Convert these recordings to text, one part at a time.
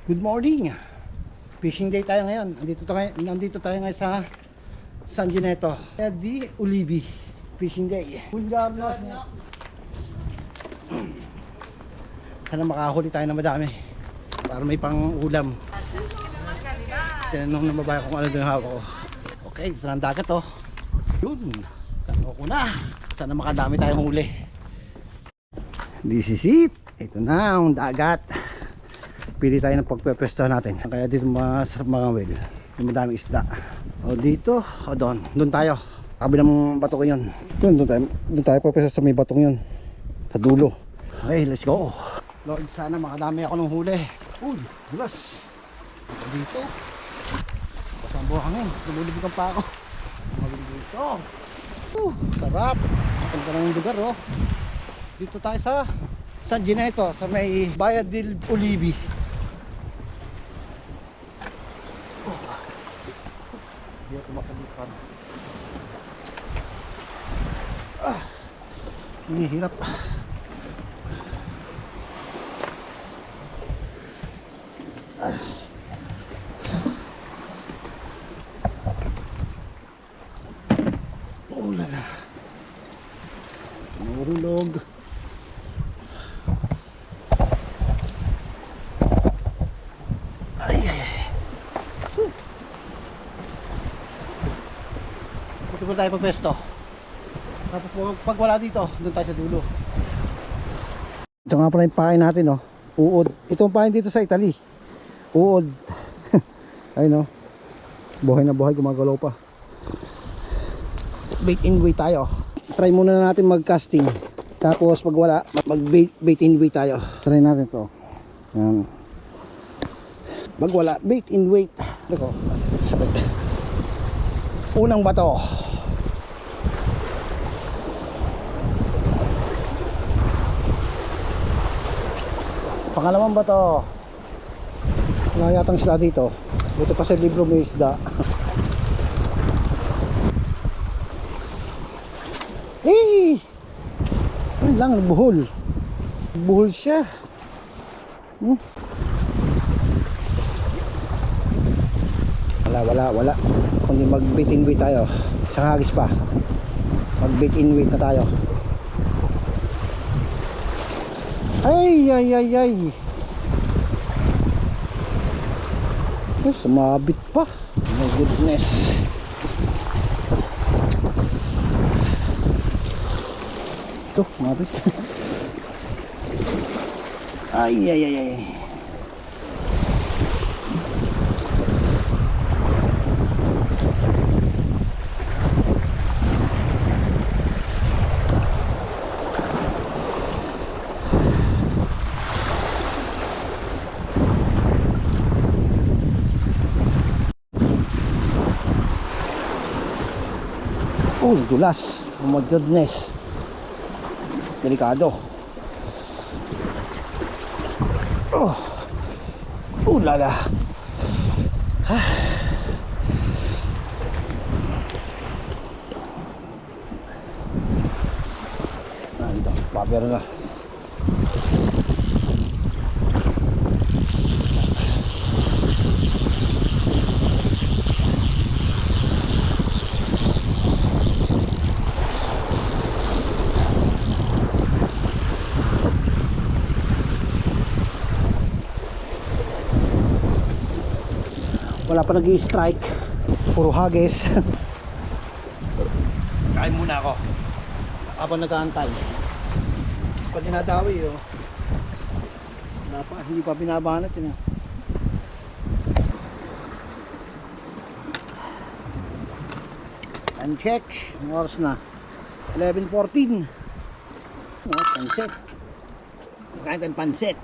Good morning. Fishing day tayo ngayon. Nandito tayo ngayon sa San Gineto di Ulibi. Fishing day. Buongiorno. Sana makahuli tayo na madami para may pang ulam. Tinanong ng babae kung ano yung hawak ko. Okay, ito na ang dagat oh. Yun. Tanong ko na. Sana makadami tayong huli. This is it. Ito na ang dagat. Pili tayo ng pagpepestahan natin. Kaya dito masarap mga well. Yung madaming isda. O dito, o doon. Doon tayo. Kabi ng bato ko yun. Doon tayo pepesta sa may batong yun. Sa dulo. Okay, let's go. Lord, sana makadami ako ng huli. Uy, bulas. Dito. Basang buhangin. Lumulubog pa ako. Mawin dito. Sarap. Ganda ng lugar oh. Dito tayo sa San Gineto, sa may Bayad del Ulibi. Hindi ako makalipan. Hinihirap. Oh lala. Mahulog. Dito tayo pagpesto. Tapos pag wala dito, doon tayo sa dulo. Ito nga pala yung pain natin oh. Uod. Itong pain dito sa Italy. Uod. Ayun oh. Buhay na buhay, gumagalaw pa. Bait and weight tayo. Try muna natin mag casting. Tapos pag wala, mag bait and weight tayo. Try natin to. Yan. Pag wala, bait and weight. Ito. Unang bato. Pangalawang bato. Wala yatang isda dito. Buti pa sa libro may isda. Eh! Ano lang, buhol. Buhol siya. Wala. Kundi mag bait and weight tayo. Isang hagis pa. Mag bait and weight na tayo. Ay. Ay, sumabit pa. My goodness. Ito, sumabit. Ay. Oh, dulas. Oh my goodness. Delikado. Oh lala. Ito, paper na. Wala pa nag-i-strike. Puro hagis. Kain muna ako habang nag-aantay. Pag dinadawi oh. Wala pa, hindi pa binabanat yun. Time check. Ang oras na 11:14. Pansit. Kain tayong pansit.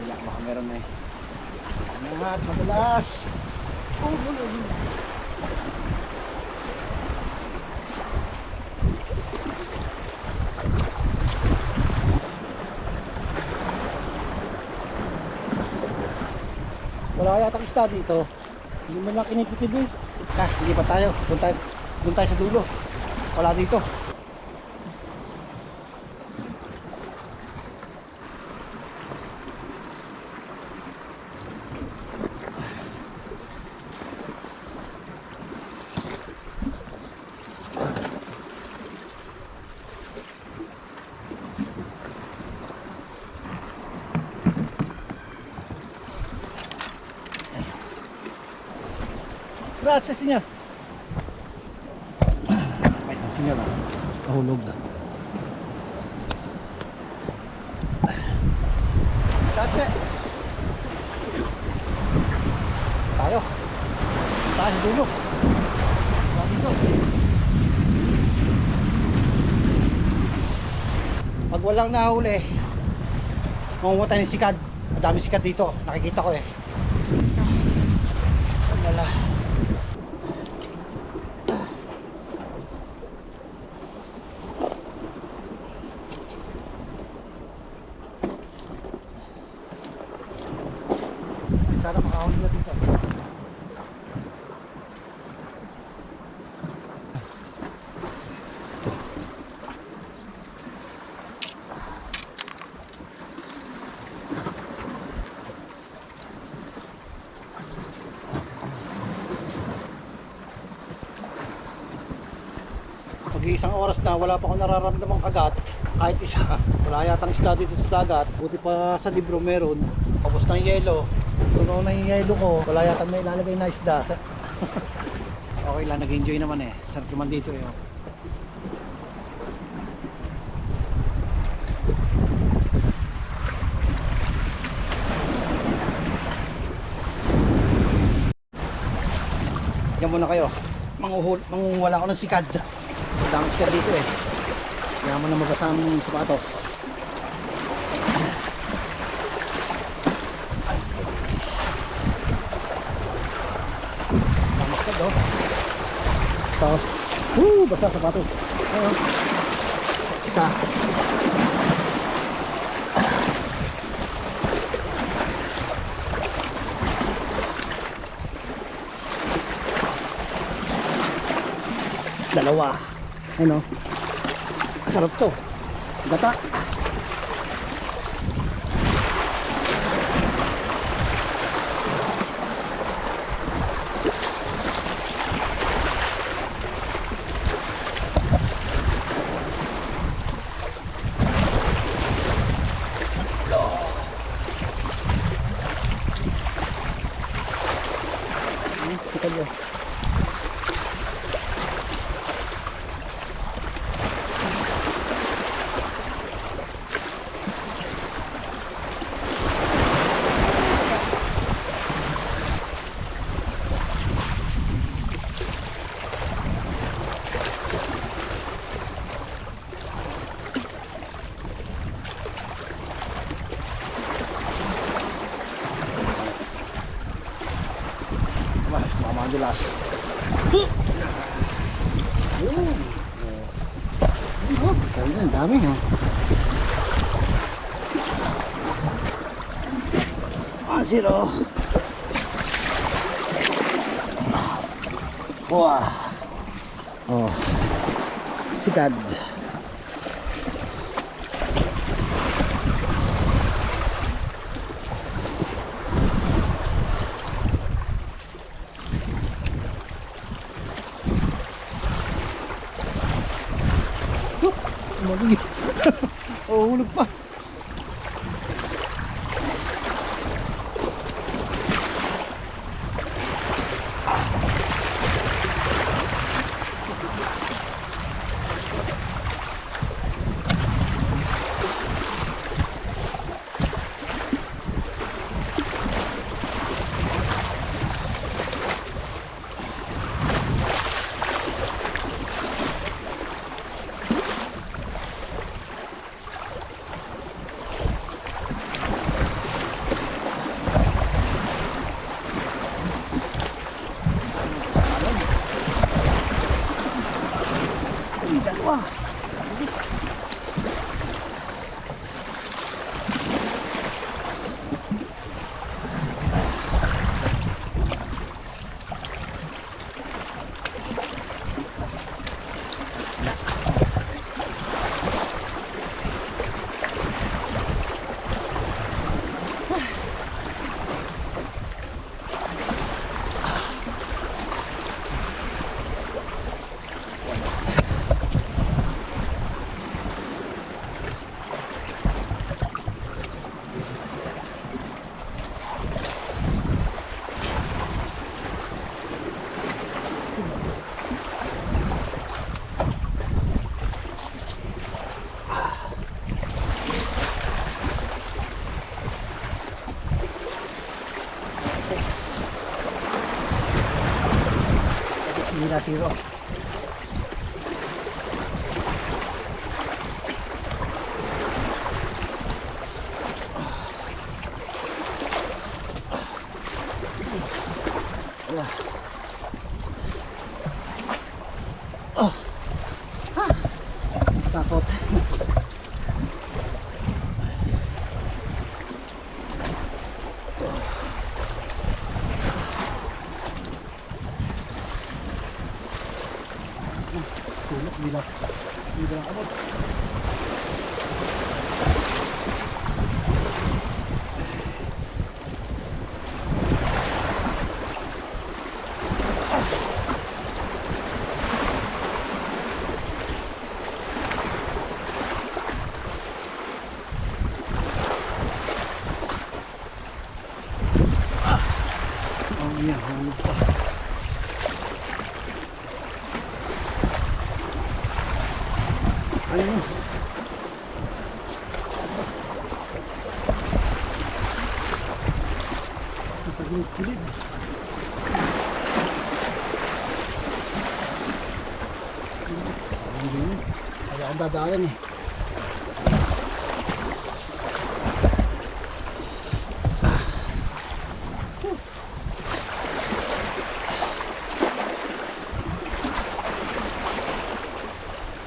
Kaya baka meron na eh. Angat, madulas. Wala yatang isda dito. Hindi mo lang kinikitib eh. Hindi pa tayo. Doon tayo sa dulo. Wala dito. Gracias, senyor. Wait, ang senyor ah. Nahulog na. Gracias. Tayo. Tayo sa dulo. Wala dito. Pag walang nahuli, mangunguha tayo ng sikad. Madami sikad dito. Nakikita ko eh. Wala. Sana makahuli na dito. Pag-iisang oras na wala pa akong nararamdamang kagat kahit isa. Wala yatang isda dito sa dagat. Buti pa sa libro meron. Tapos ng yelo. Tunaw na yung yelo ko. Wala yatang may ilalagay na isda. Okay lang, nag-enjoy naman eh. Sarap naman dito eh. Diyan muna kayo. Manguwala ako ng sikad. Ang dami sikad dito eh. Kaya mo na mabasa ang sapatos. Dami sikad oh. Tapos, basa sapatos. Ayun. Isa. Dalawa. Ano? Sarap to. Gata. Kita nyo. Madulas. Ang dami ha. Zero. Wah. Oh. Sikad. Mali. Oh, hulog pa. Dalawa. Sira zero. Oh. Ah. Takot. Tulok bilang abot. Oh iya, lupa. Ano mo? Nasa gilid. Kaya ang dadaanan eh.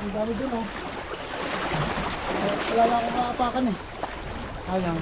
Ang dami dun oh. Wala na akong maapakan eh. Sayang.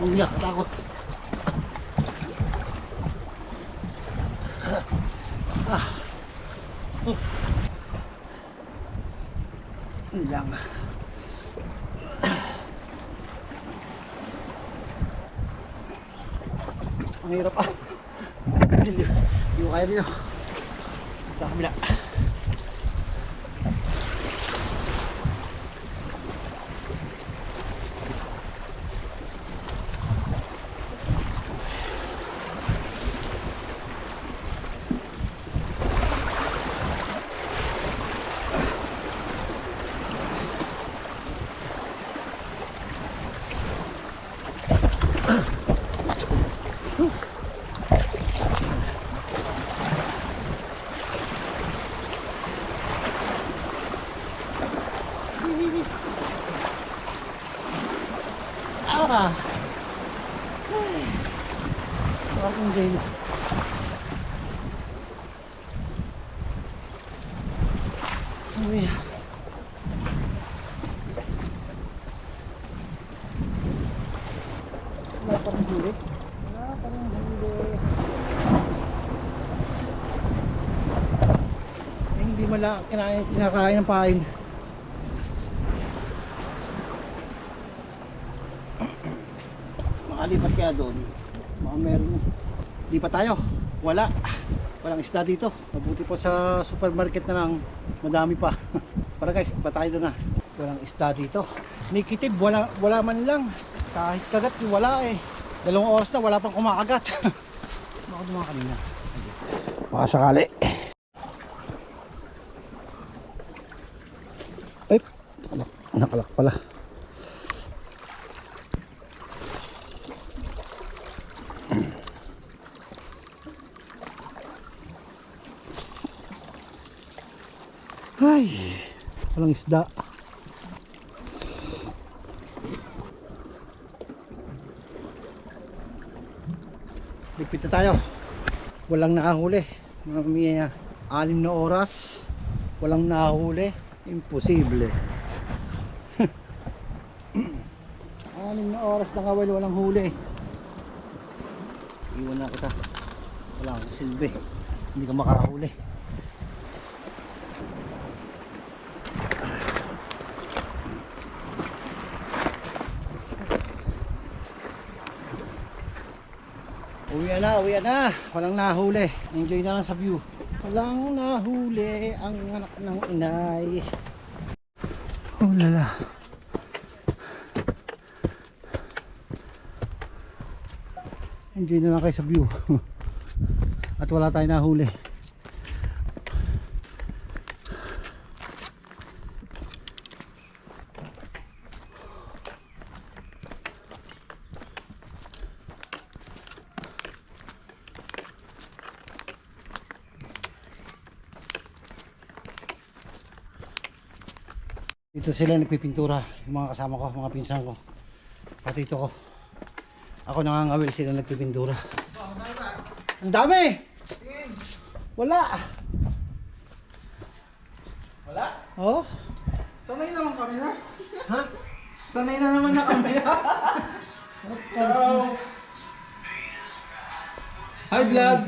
Ang iyak, takot. Lang. Ang hirap ah. Hindi ko kaya dito. Sa kabila. Ah. Parang din. Uy. huli. Wala pa rin huli. Eh, hindi mala kinakain ng pain. Makalipat kaya doon. Baka meron. Lipat tayo. Walang isda dito. Mabuti po sa supermarket na lang. Madami pa. Para guys, lipat tayo doon na. Walang isda dito. Nikitib, wala man lang. Kahit kagat, wala eh. 2 oras na, wala pang kumakagat. Baka dumaan kanina. Baka sakali. Ay, nakalak pala. Ay, walang isda. Lipit na tayo. Walang nakahuli. Mga 6 na oras. Walang nakahuli. Imposible. 6 na oras na kawal, walang huli. Iwan na kita. Wala akong silbi. Hindi ka makahuli. Uwi na. Walang nahuli. Enjoy na lang sa view. Walang nahuli ang anak ng inay. Oh lala. Enjoy na lang kayo sa view. At wala tayong nahuli. Dito sila nagpipintura, yung mga kasama ko, mga pinsan ko, pati ito ko. Ako nangangawil, sila nagpipintura. Ang dami! Wala! Wala? Oh? Sanay naman kami na. Ha? Sanay na naman na kami. Hello. Hi vlog.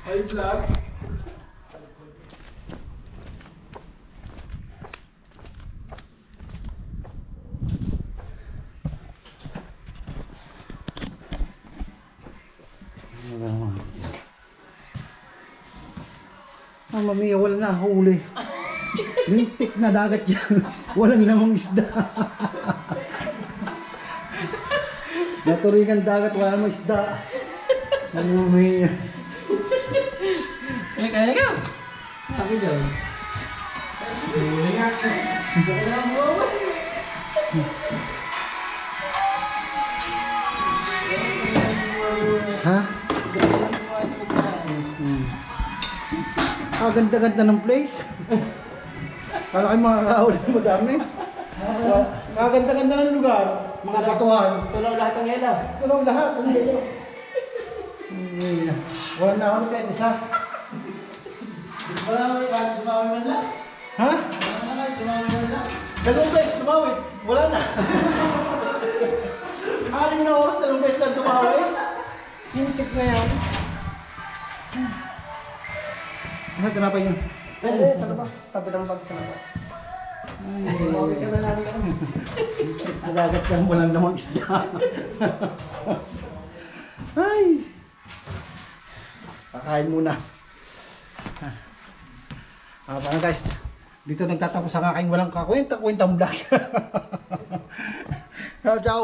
Hi vlog. Ang mamiya, wala na huli. Lintik na dagat yan. Walang lamang isda. Naturingan dagat, wala namang isda. Ang mamiya. Eh, kaya ka. Sabi daw. Huli nga. Ha? Ganda-ganda ng place. Kala kayo makakahuli mo dami. Kaganda-ganda ng lugar. Mga batuhan. Tunaw lahat ng yelo. Tunaw lahat. Wala na ako kahit isa. Wala naman kahit dumawi man lang. Ha? Wala naman kahit dumawi man lang. 2 beses tumawid. Wala na. 6 na oras, 2 beses lang tumawid. Hintik na yan. Ano tinapay nyo? Pwede, sa labas. Tabi ng bag sa labas. Tumawid ka na namin kami. Nagagat ka mo lang namang isda. Ay! Kakain muna. Paano guys? Dito nagtatapos ang aking walang kakwenta-kwentang vlog. Ciao, ciao!